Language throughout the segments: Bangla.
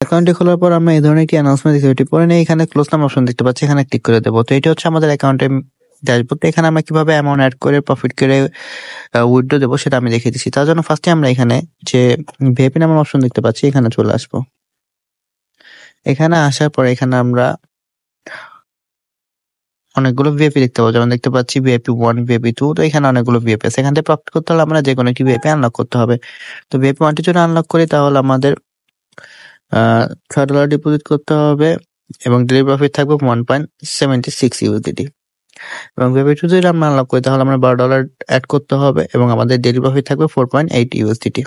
অ্যাকাউন্টটি খোলার পর আমরা এই ধরনের একটি অ্যানাউন্সমেন্ট দেখতে পাচ্ছি। পরে নিয়ে এখানে ক্লোজ নাম অপশন দেখতে পাচ্ছি, এখানে ক্লিক করে দেব। তো এটা হচ্ছে আমাদের অ্যাকাউন্টের ড্যাশবোর্ড। এখানে আমরা কিভাবে অ্যামাউন্ট এড করে প্রফিট করে উইথড্র দেবো সেটা আমি দেখিয়ে দিচ্ছি। তার জন্য ফার্স্টে আমরা এখানে যে ভিআইপি নামের অপশন দেখতে পাচ্ছি, এখানে চলে আসবো। এখানে আসার পরে এখানে আমরা অনেকগুলো ভিআইপি দেখতে পাবো, যেমন দেখতে পাচ্ছি ভিআইপি 1, ভিআইপি 2। তো এখানে অনেকগুলো ভিআইপি আছে। এখান থেকে প্রফিট করতে হলে আমরা যে কোনো একটি ভিআইপি আনলক করতে হবে। তো ভিআইপি 1টি যদি আনলক করি তাহলে আমাদের $6 ডিপোজিট করতে হবে এবং ডেইলি প্রফিট থাকবে 1.76 ইউএসডিটি। এবং ভিআইপি 2 যদি আমরা আনলক করি তাহলে আমরা $12 অ্যাড করতে হবে এবং আমাদের ডেইলি প্রফিট থাকবে 4.8 ইউএসডিটি।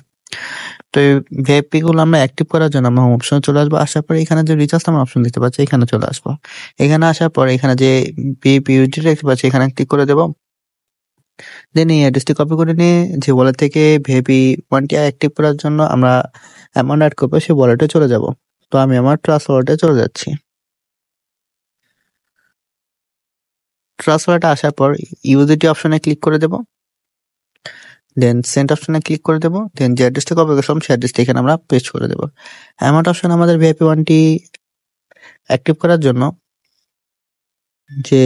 তো এই ভিআইপি গুলো আমরা অ্যাক্টিভ করার জন্য আমরা হোম অপশনে চলে আসবো। আসার পরে এখানে যে রিচার্জ নামের অপশন দেখতে পাচ্ছি, এখানে চলে আসবো। এখানে আসার পরে এখানে যে ভিআইপি ইউএসডি দেখতে পাচ্ছি, এখানে ক্লিক করে দেবো। দেন এই অ্যাড্রেসটি কপি করে নিয়ে যে ওয়ালেট থেকে ভিআইপি 1টি অ্যাক্টিভ করার জন্য আমরা অ্যামাউন্ট অ্যাড করবো সেই ওয়ালেটে চলে যাব। তো আমি আমার ট্রাস্ট ওয়ালেটে চলে যাচ্ছি। ট্রাস্ট ওয়ালেটে আসার পর ইউএসডিটি অপশনে ক্লিক করে দেব। দেন সেন্ড অপশনে ক্লিক করে দেব। দেন যে অ্যাড্রেসটা কপি করলাম সেই অ্যাড্রেসটা এখানে আমরা পেস্ট করে দেব। অ্যামাউন্ট অপশন আমাদের ভিআইপি 1টি অ্যাক্টিভ করার জন্য যে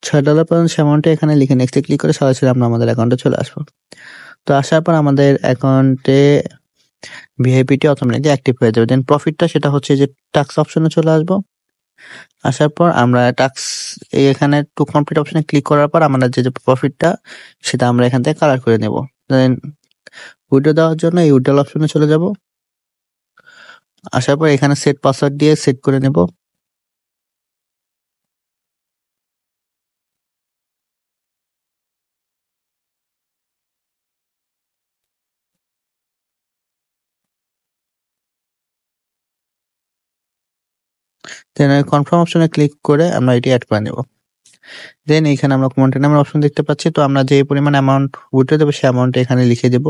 $6 পর্যন্ত সে অ্যামাউন্টটা এখানে লিখে নেক্সটে ক্লিক করে সরাসরি আমরা আমাদের অ্যাকাউন্টে চলে আসবো। তো আসার পর আমাদের অ্যাকাউন্টে ভিআইপিটি অটোমেটিকলি অ্যাক্টিভ হয়ে যাবে। দেন প্রফিটটা সেটা হচ্ছে যে টাস্ক অপশনে চলে আসবো। আসার পর আমরা টাস্ক এখানে টু কমপ্লিট অপশনে ক্লিক করার পর আমরা যে প্রফিটটা সেটা আমরা এখান থেকে কালার করে নেব। দেন উইথড্র দেওয়ার জন্য এই উইথড্রল অপশনে চলে যাব। আসার পর এখানে সেট পাসওয়ার্ড দিয়ে সেট করে নেব। দেন কনফার্ম অপশনে ক্লিক করে আমরা এটি অ্যাড করে নেব। দেন এখানে আমরা কমেন্ট নামের অপশন দেখতে পাচ্ছি। তো আমরা যে পরিমাণ অ্যামাউন্ট উইথড্র দেবো সেই অ্যামাউন্টটা এখানে লিখে দেব।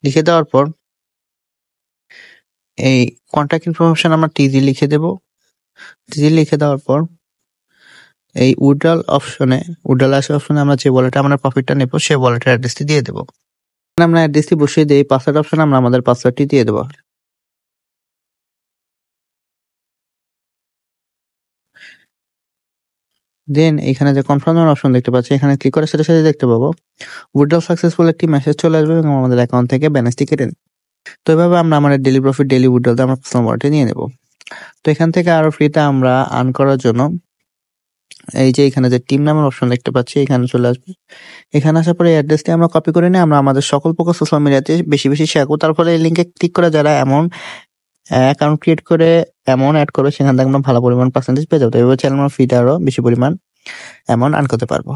লিখে দেওয়ার পর এই কন্ট্যাক্ট ইনফরমেশন আমরা টিজি লিখে দেব। টিজি লিখে দেওয়ার পর এই উইথড্রল অপশনে আমরা যে ওয়ালেটে আমরা প্রফিটটা নেব সেই ওয়ালেটের অ্যাড্রেসটি দিয়ে দেব। আমরা অ্যাড্রেসটি বসিয়ে দিই। পাসওয়ার্ড অপশনে আমরা আমাদের পাসওয়ার্ডটি দিয়ে দেব। দেন এখানে যে কনফার্ম অপশন দেখতে পাচ্ছি, এখানে ক্লিক করে সাথে সাথে দেখতে পাবো উইথড্রল সাকসেসফুল একটি মেসেজ চলে আসবে এবং আমাদের অ্যাকাউন্ট থেকে ব্যালেন্সটি কেটে নেবে। তো এভাবে আমরা আমাদের ডেইলি প্রফিট ডেইলি উইথড্রলতে আমরা পার্সোনাল ওয়ালেটে নিয়ে নেব। তো এখান থেকে আরো ফ্রিতে আমরা আর্ন করার জন্য এই যে এখানে যে টিম নামের অপশন দেখতে পাচ্ছি, এখানে চলে আসবে। এখানে আসার পরে অ্যাড্রেসটি আমরা কপি করে নিয়ে আমরা আমাদের সকল প্রকার সোশ্যাল মিডিয়াতে বেশি বেশি শেয়ার করব। তার ফলে এই লিঙ্কে ক্লিক করে যারা এমন অ্যাকাউন্ট ক্রিয়েট করে অ্যামাউন্ট অ্যাড করবে সেখান থেকে আমরা ভালো পরিমাণ পার্সেন্টেজ পেয়ে যাবো। এভাবে চ্যানেল ফিতে আরো বেশি পরিমাণ অ্যামাউন্ট আর্ন করতে পারবো।